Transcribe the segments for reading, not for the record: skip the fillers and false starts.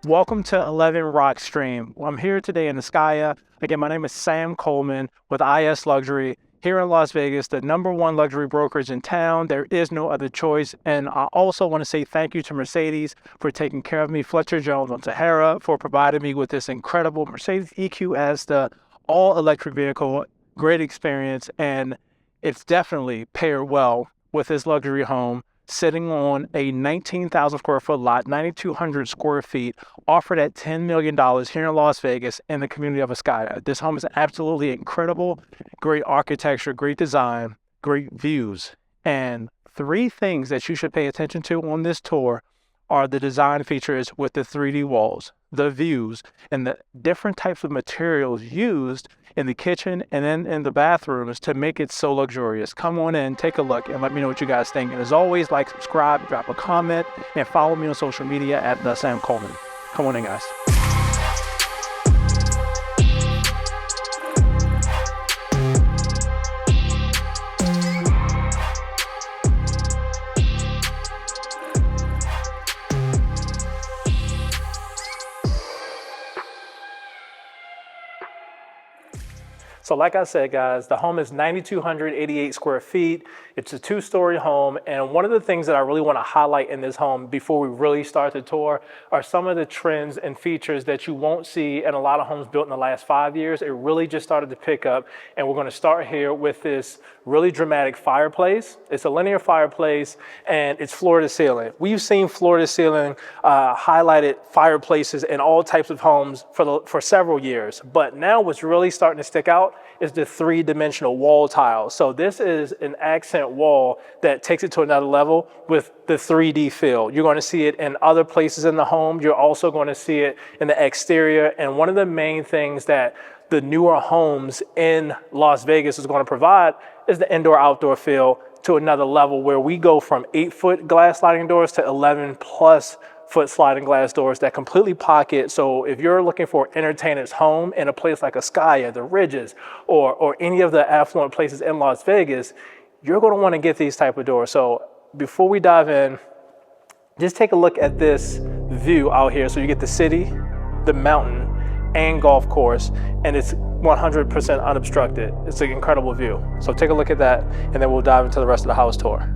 Welcome to 11 Rockstream. Well, I'm here today in Ascaya. Again, my name is Sam Coleman with IS Luxury here in Las Vegas, the #1 luxury brokerage in town. There is no other choice. And I also want to say thank you to Mercedes for taking care of me, Fletcher Jones on Sahara for providing me with this incredible Mercedes EQS, the all-electric vehicle. Great experience, and it's definitely paired well with this luxury home, sitting on a 19,000 square foot lot, 9,200 square feet, offered at $10 million here in Las Vegas in the community of Ascaya. This home is absolutely incredible, great architecture, great design, great views. And three things that you should pay attention to on this tour are the design features with the 3D walls, the views, and the different types of materials used in the kitchen and then in the bathrooms to make it so luxurious. Come on in, take a look, and let me know what you guys think. And as always, like, subscribe, drop a comment, and follow me on social media at the Sam Coleman. Come on in, guys. So like I said, guys, the home is 9,288 square feet. It's a 2-story home. And one of the things that I really want to highlight in this home before we really start the tour are some of the trends and features that you won't see in a lot of homes built in the last 5 years. It really just started to pick up. And we're going to start here with this really dramatic fireplace. It's a linear fireplace and it's floor to ceiling. We've seen floor to ceiling highlighted fireplaces in all types of homes for several years. But now what's really starting to stick out is the 3-dimensional wall tile. So this is an accent wall that takes it to another level with the 3D feel. You're going to see it in other places in the home. You're also going to see it in the exterior. And one of the main things that the newer homes in Las Vegas is going to provide is the indoor-outdoor feel to another level, where we go from 8-foot glass sliding doors to 11+ foot sliding glass doors that completely pocket. So if you're looking for an entertainer's home in a place like Ascaya, the Ridges, or any of the affluent places in Las Vegas, you're going to want to get these type of doors. So before we dive in, just take a look at this view out here. So you get the city, the mountain, and golf course, and it's 100% unobstructed. It's an incredible view. So take a look at that, and then we'll dive into the rest of the house tour.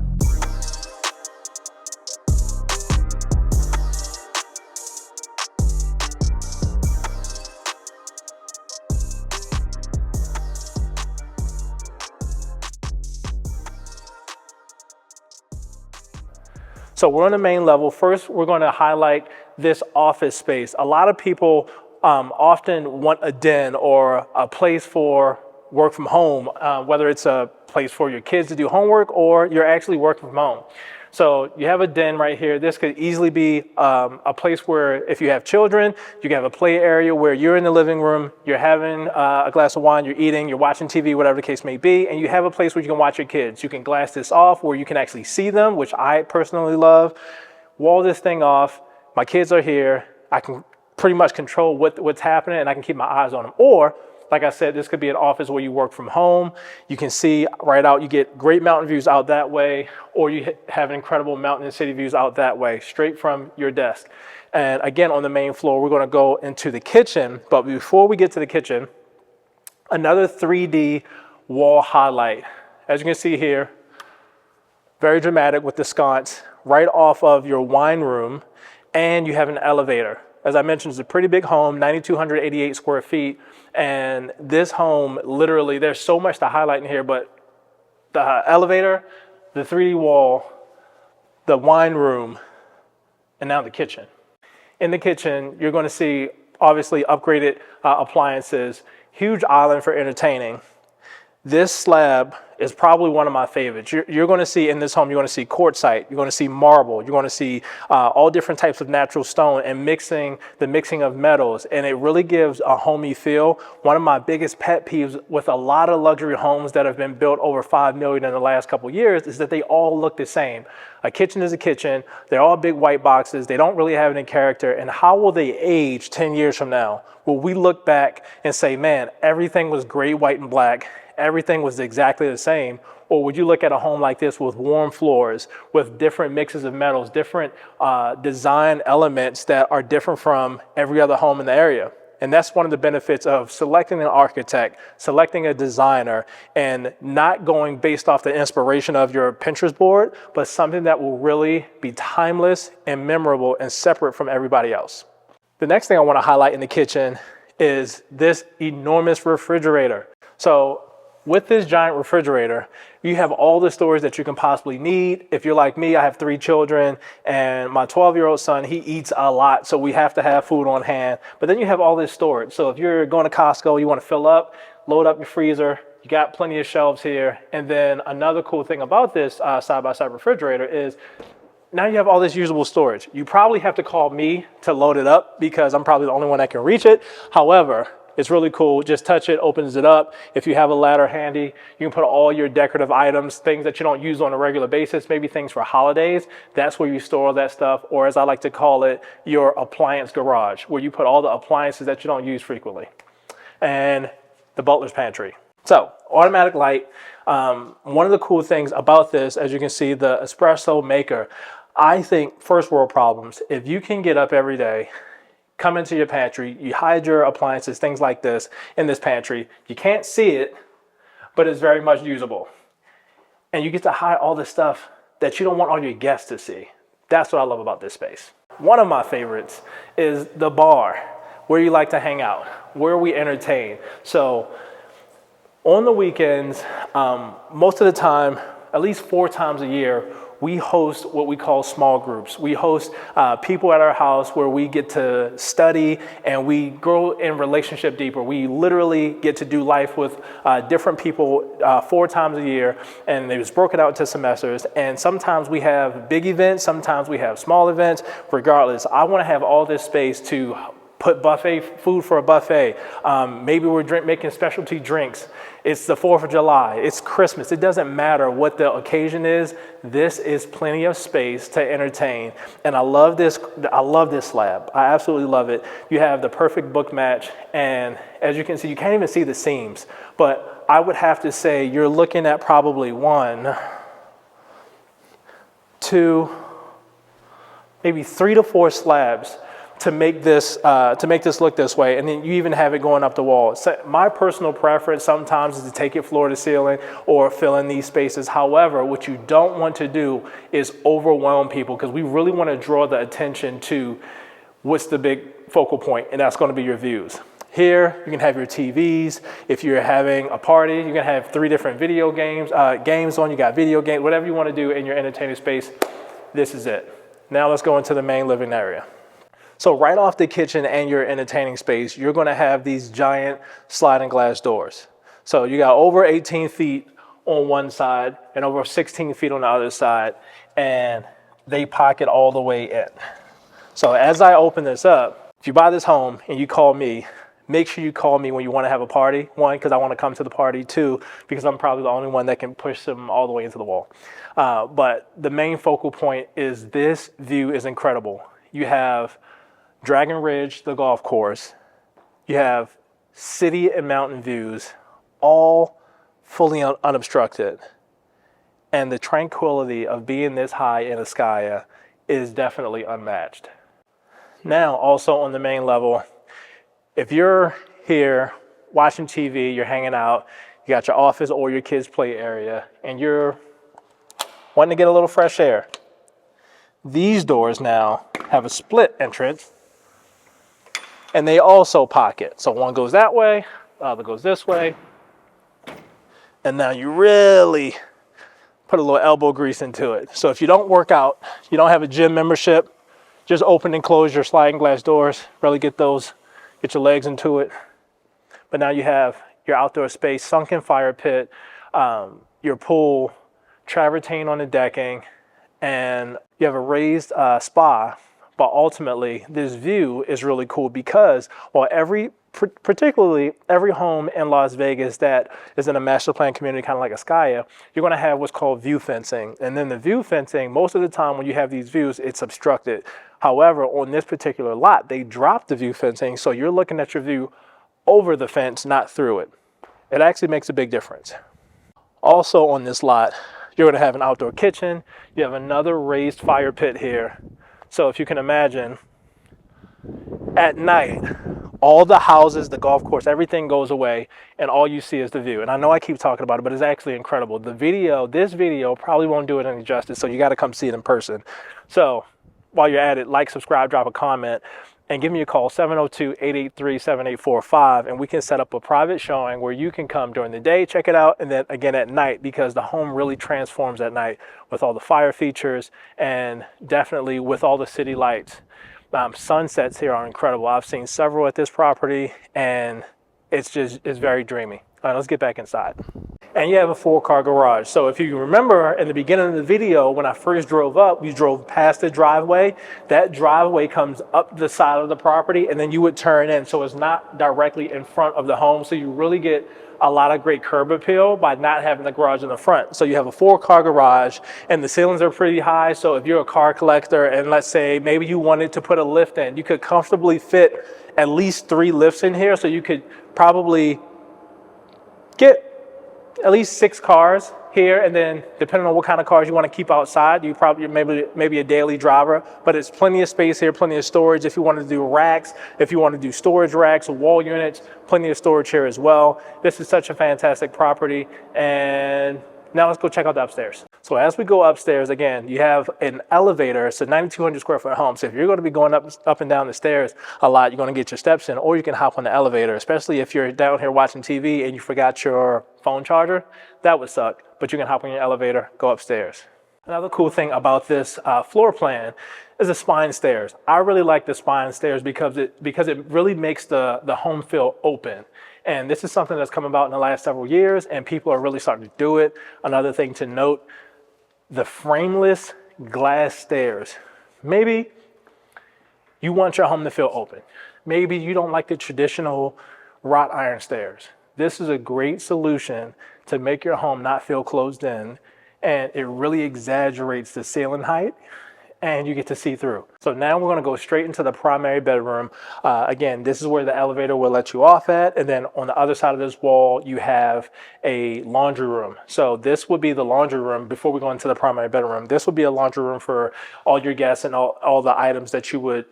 So we're on the main level. First, we're going to highlight this office space. A lot of people often want a den or a place for work from home, whether it's a place for your kids to do homework or you're actually working from home. So you have a den right here. This could easily be a place where, if you have children, you can have a play area where you're in the living room, you're having a glass of wine, you're eating, you're watching TV, whatever the case may be, and you have a place where you can watch your kids. You can glass this off where you can actually see them, which I personally love. Wall this thing off. My kids are here. I can pretty much control what's happening, and I can keep my eyes on them. Or, like I said, this could be an office where you work from home. You can see right out. You get great mountain views out that way, or you have incredible mountain and city views out that way, straight from your desk. And again, on the main floor, we're going to go into the kitchen. But before we get to the kitchen, another 3D wall highlight. As you can see here, very dramatic with the sconce right off of your wine room, and you have an elevator. As I mentioned, it's a pretty big home, 9,288 square feet. And this home, literally, there's so much to highlight in here, but the elevator, the 3D wall, the wine room, and now the kitchen. In the kitchen, you're going to see, obviously, upgraded appliances, huge island for entertaining. This slab is probably one of my favorites. You're going to see in this home, you're going to see quartzite, you're going to see marble, you're going to see all different types of natural stone and the mixing of metals, and it really gives a homey feel. One of my biggest pet peeves with a lot of luxury homes that have been built over $5 million in the last couple of years is that they all look the same. A kitchen is a kitchen. They're all big white boxes. They don't really have any character. And how will they age 10 years from now? Will we look back and say, man, everything was gray, white, and black, everything was exactly the same? Or would you look at a home like this with warm floors, with different mixes of metals, different design elements that are different from every other home in the area? And that's one of the benefits of selecting an architect, selecting a designer, and not going based off the inspiration of your Pinterest board, but something that will really be timeless and memorable and separate from everybody else. The next thing I want to highlight in the kitchen is this enormous refrigerator. So with this giant refrigerator, you have all the storage that you can possibly need. If you're like me, I have 3 children, and my 12-year-old son, he eats a lot, so we have to have food on hand. But then you have all this storage. So if you're going to Costco, you want to fill up, load up your freezer, you got plenty of shelves here. And then another cool thing about this side-by-side refrigerator is now you have all this usable storage. You probably have to call me to load it up because I'm probably the only one that can reach it. However, it's really cool. Just touch it, opens it up. If you have a ladder handy, you can put all your decorative items, things that you don't use on a regular basis, maybe things for holidays. That's where you store all that stuff, or as I like to call it, your appliance garage, where you put all the appliances that you don't use frequently. And the butler's pantry. So, automatic light. One of the cool things about this, as you can see, the espresso maker, I think first world problems. If you can get up every day, come into your pantry, you hide your appliances, things like this in this pantry. You can't see it, but it's very much usable. And you get to hide all the stuff that you don't want all your guests to see. That's what I love about this space. One of my favorites is the bar, where you like to hang out, where we entertain. So on the weekends, most of the time, at least 4 times a year, we host what we call small groups. We host people at our house where we get to study and we grow in relationship deeper. We literally get to do life with different people 4 times a year, and it was broken out into semesters. And sometimes we have big events, sometimes we have small events. Regardless, I want to have all this space to put buffet food for a buffet. Maybe we're making specialty drinks. It's the 4th of July. It's Christmas. It doesn't matter what the occasion is. This is plenty of space to entertain. And I love this. I love this slab. I absolutely love it. You have the perfect book match. And as you can see, you can't even see the seams. But I would have to say you're looking at probably 1, 2, maybe 3 to 4 slabs to make this look this way, and then you even have it going up the wall. So my personal preference sometimes is to take it floor to ceiling or fill in these spaces. However, what you don't want to do is overwhelm people, because we really want to draw the attention to what's the big focal point, and that's going to be your views. Here, you can have your TVs. If you're having a party, you can have 3 different video games on. You got video games, whatever you want to do in your entertainment space. This is it. Now let's go into the main living area. So right off the kitchen and your entertaining space, you're going to have these giant sliding glass doors. So you got over 18 feet on one side and over 16 feet on the other side, and they pocket all the way in. So as I open this up, if you buy this home and you call me, make sure you call me when you want to have a party. 1, because I want to come to the party. 2, because I'm probably the only one that can push them all the way into the wall. But the main focal point is this view is incredible. You have Dragon Ridge, the golf course. You have city and mountain views, all fully unobstructed. And the tranquility of being this high in Ascaya is definitely unmatched. Now, also on the main level, if you're here watching TV, you're hanging out, you got your office or your kids' play area, and you're wanting to get a little fresh air, these doors now have a split entrance, and they also pocket. So one goes that way, the other goes this way. And now you really put a little elbow grease into it. So if you don't work out, you don't have a gym membership, just open and close your sliding glass doors, really get your legs into it. But now you have your outdoor space, sunken fire pit, your pool, travertine on the decking, and you have a raised spa. But ultimately, this view is really cool because while particularly every home in Las Vegas that is in a master plan community, kind of like Ascaya, you're going to have what's called view fencing. And then the view fencing, most of the time when you have these views, it's obstructed. However, on this particular lot, they dropped the view fencing, so you're looking at your view over the fence, not through it. It actually makes a big difference. Also on this lot, you're going to have an outdoor kitchen. You have another raised fire pit here. So if you can imagine, at night, all the houses, the golf course, everything goes away and all you see is the view. And I know I keep talking about it, but it's actually incredible. This video probably won't do it any justice, so you got to come see it in person. So while you're at it, like, subscribe, drop a comment, and give me a call, 702-883-7845, and we can set up a private showing where you can come during the day, check it out, and then again at night, because the home really transforms at night with all the fire features and definitely with all the city lights. Sunsets here are incredible. I've seen several at this property, and it's very dreamy. All right, let's get back inside. And you have a 4-car garage. So if you remember in the beginning of the video, when I first drove up, we drove past the driveway. That driveway comes up the side of the property, and then you would turn in. So it's not directly in front of the home. So you really get a lot of great curb appeal by not having the garage in the front. So you have a 4-car garage, and the ceilings are pretty high. So if you're a car collector, and let's say maybe you wanted to put a lift in, you could comfortably fit at least 3 lifts in here. So you could probably get at least 6 cars here, and then depending on what kind of cars you want to keep outside, you probably maybe a daily driver, but it's plenty of space here, plenty of storage. If you want to do racks, if you want to do storage racks or wall units, plenty of storage here as well. This is such a fantastic property. And now let's go check out the upstairs. So as we go upstairs, again, you have an elevator. It's a 9,200 square foot home. So if you're going to be going up and down the stairs a lot, you're going to get your steps in, or you can hop on the elevator, especially if you're down here watching TV and you forgot your phone charger. That would suck, but you can hop on your elevator, go upstairs. Another cool thing about this floor plan is the spine stairs. I really like the spine stairs because it really makes the home feel open. And this is something that's come about in the last several years, and people are really starting to do it. Another thing to note, the frameless glass stairs. Maybe you want your home to feel open. Maybe you don't like the traditional wrought iron stairs. This is a great solution to make your home not feel closed in, and it really exaggerates the ceiling height, and you get to see through. So now we're gonna go straight into the primary bedroom. Again, this is where the elevator will let you off at, and then on the other side of this wall, you have a laundry room. So this would be the laundry room before we go into the primary bedroom. This would be a laundry room for all your guests and all the items that you would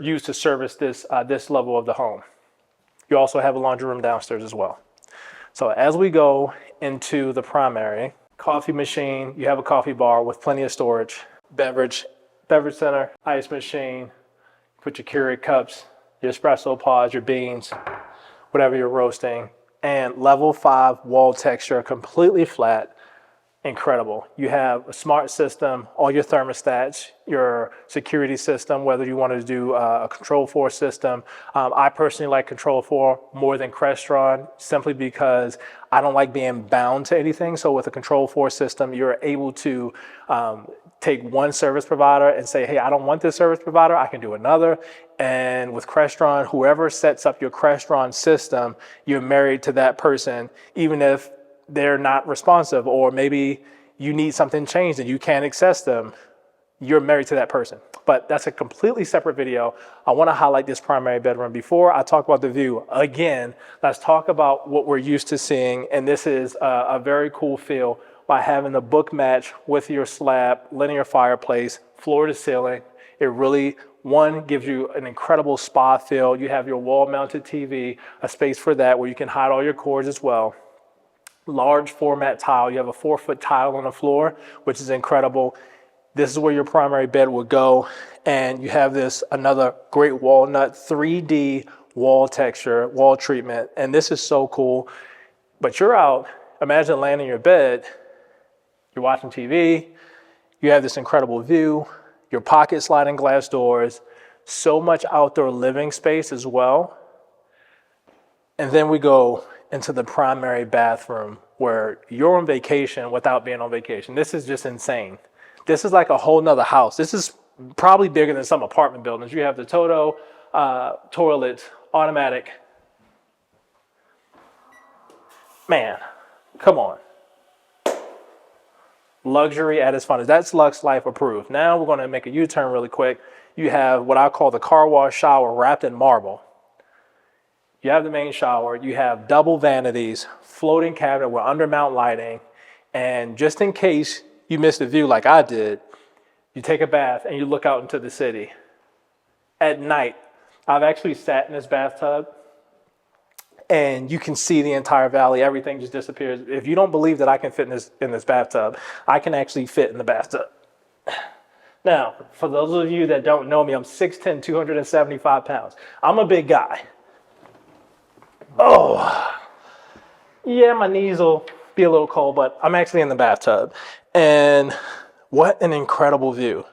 use to service this level of the home. You also have a laundry room downstairs as well. So as we go into the primary, coffee machine, you have a coffee bar with plenty of storage, beverage center, ice machine, put your Keurig cups, your espresso pods, your beans, whatever you're roasting, and level 5 wall texture, completely flat. Incredible. You have a smart system, all your thermostats, your security system, whether you want to do a Control 4 system. I personally like Control 4 more than Crestron, simply because I don't like being bound to anything. So with a Control 4 system, you're able to take one service provider and say, hey, I don't want this service provider, I can do another. And with Crestron, whoever sets up your Crestron system, you're married to that person, even if they're not responsive, or maybe you need something changed and you can't access them, you're married to that person. But that's a completely separate video. I want to highlight this primary bedroom. Before I talk about the view, again, let's talk about what we're used to seeing. And this is a very cool feel by having the book match with your slab, linear fireplace, floor to ceiling. It really, one, gives you an incredible spa feel. You have your wall mounted TV, a space for that where you can hide all your cords as well. Large format tile. You have a 4-foot tile on the floor, which is incredible. This is where your primary bed would go. And you have this another great walnut 3D wall texture, wall treatment. And this is so cool. But you're out, imagine laying in your bed, you're watching TV, you have this incredible view, your pocket sliding glass doors, so much outdoor living space as well. And then we go into the primary bathroom where you're on vacation without being on vacation. This is just insane. This is like a whole nother house. This is probably bigger than some apartment buildings. You have the Toto toilets, automatic. Man, come on. Luxury at its finest. That's Lux Life approved. Now we're gonna make a U-turn really quick. You have what I call the car wash shower wrapped in marble. you have the main shower, you have double vanities, floating cabinet with undermount lighting, and just in case you missed a view like I did, you take a bath and you look out into the city. At night, I've actually sat in this bathtub and you can see the entire valley. Everything just disappears. If you don't believe that I can fit in this bathtub, I can actually fit in the bathtub. Now, for those of you that don't know me, I'm 6'10", 275 pounds. I'm a big guy. Oh, yeah, my knees will be a little cold, but I'm actually in the bathtub. And what an incredible view.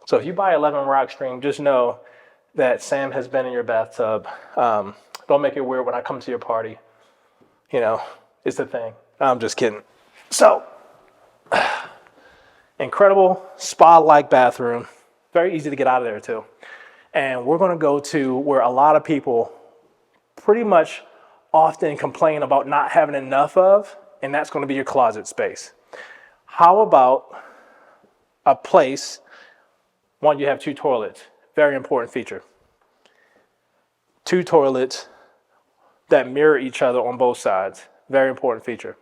So if you buy 11 Rockstream, just know that Sam has been in your bathtub. Don't make it weird when I come to your party. You know, it's the thing. I'm just kidding. So, incredible spa-like bathroom. Very easy to get out of there too. And we're gonna go to where a lot of people pretty much often complain about not having enough of, and that's gonna be your closet space. How about a place, one, you have 2 toilets. Very important feature. 2 toilets that mirror each other on both sides. Very important feature.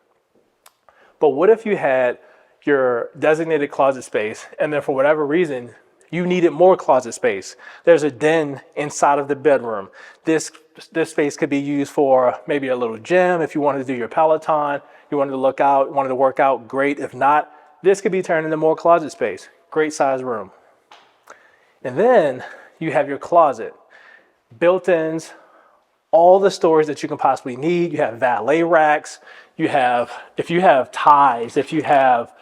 But what if you had your designated closet space and then for whatever reason, you needed more closet space? There's a den inside of the bedroom. This space could be used for maybe a little gym. If you wanted to do your Peloton, you wanted to work out, great. If not, this could be turned into more closet space. Great size room. And then you have your closet. Built-ins, all the storage that you can possibly need. You have valet racks. You have, if you have ties, if you have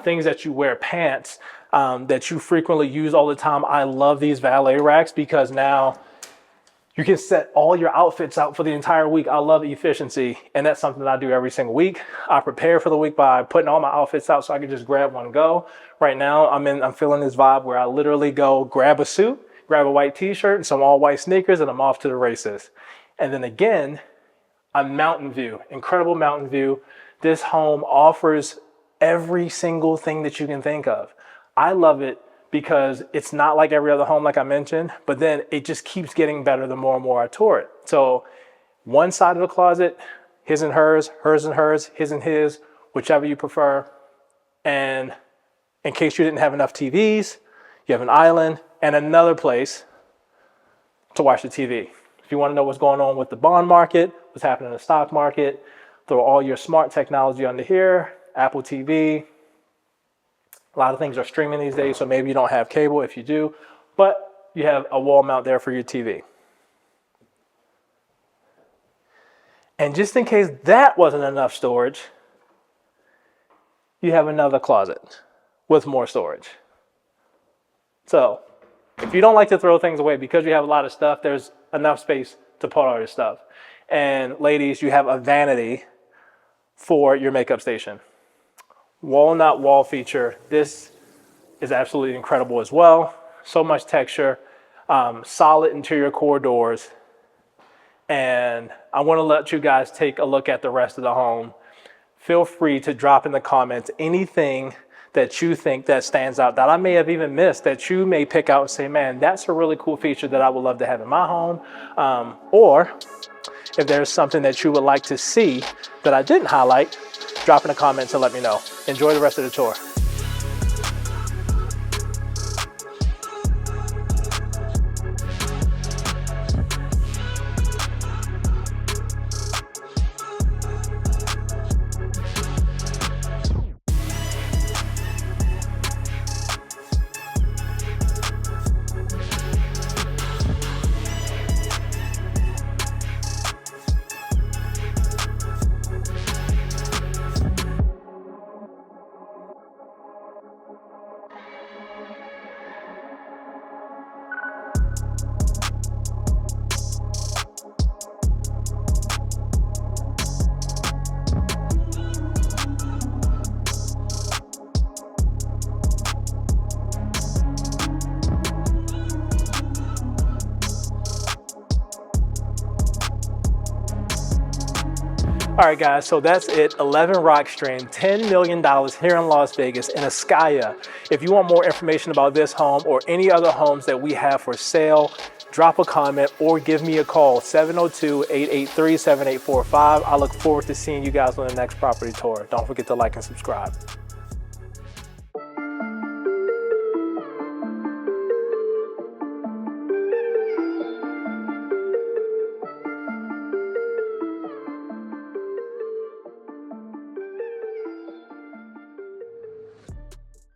things that you wear, pants that you frequently use all the time. I love these valet racks because now you can set all your outfits out for the entire week. I love efficiency, and that's something that I do every single week. I prepare for the week by putting all my outfits out so I can just grab one go. Right now, I'm feeling this vibe where I literally go grab a suit, grab a white t-shirt and some all white sneakers, and I'm off to the races. And then again, a mountain view, incredible mountain view. This home offers every single thing that you can think of. I love it because it's not like every other home, like I mentioned, but then it just keeps getting better the more and more I tour it. So one side of the closet, his and hers and hers, his and his, whichever you prefer. And in case you didn't have enough TVs, you have an island and another place to watch the TV. If you want to know what's going on with the bond market, what's happening in the stock market, throw all your smart technology under here, Apple TV. A lot of things are streaming these days, so maybe you don't have cable if you do, but you have a wall mount there for your TV. And just in case that wasn't enough storage, you have another closet with more storage. So if you don't like to throw things away because you have a lot of stuff, there's enough space to put all your stuff. And ladies, you have a vanity for your makeup station. Walnut wall feature. This is absolutely incredible as well. So much texture, solid interior corridors. And I want to let you guys take a look at the rest of the home. Feel free to drop in the comments anything that you think that stands out that I may have even missed, that you may pick out and say, man, that's a really cool feature that I would love to have in my home. Or if there's something that you would like to see that I didn't highlight, drop in the comments and let me know. Enjoy the rest of the tour. All right, guys, so that's it. 11 Rockstream, $10 million here in Las Vegas in Ascaya. If you want more information about this home or any other homes that we have for sale, drop a comment, or give me a call, 702-883-7845. I look forward to seeing you guys on the next property tour. Don't forget to like and subscribe.